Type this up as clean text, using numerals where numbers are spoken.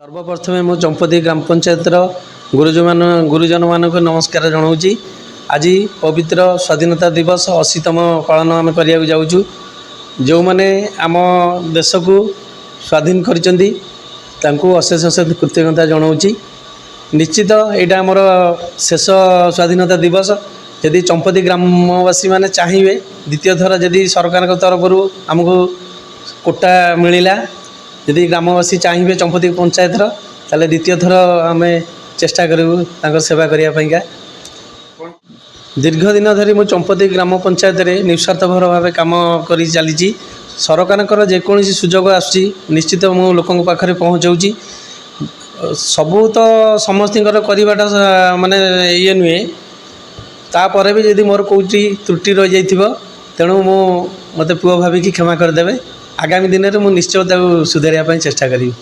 सर्वप्रथमे मु चंपती ग्राम पंचायतर गुरुजन मानक नमस्कार जनाऊँगी। आज पवित्र स्वाधीनता दिवस 80तम पालन आम करने जाऊँ। जो मैंने आम देश को स्वाधीन करछंती तांको अशेष अशेष कृतज्ञता जनाऊँगी। निश्चित यहाँ आमर शेष स्वाधीनता दिवस यदि चंपती ग्रामवासी मैंने चाहिए द्वितीय थर जदि सरकार तरफ आमको कोटा मिलला यदि ग्रामवासी चाहिए चंपती पंचायतर ताले द्वितीय थर आम चेष्टा करूँ सेवा करने। दीर्घ दिन धरी मु चंपती ग्राम पंचायत रे निस्वार्थपर भाव काम कर चली। सरकार जेकोसी सुजोग आसुची निश्चित मु लोकों पाखे पहुँचाऊँगी। सबू तो समस्त करवाटा माने ये नुहे तापर भी जदि मोर कौटी त्रुटि रही जाइथिबो तेणु मु मते पुओ भाविकी क्षमा करदेवे। आगामी दिन में मुझे निश्चय सुधारिया चेष्टा करी।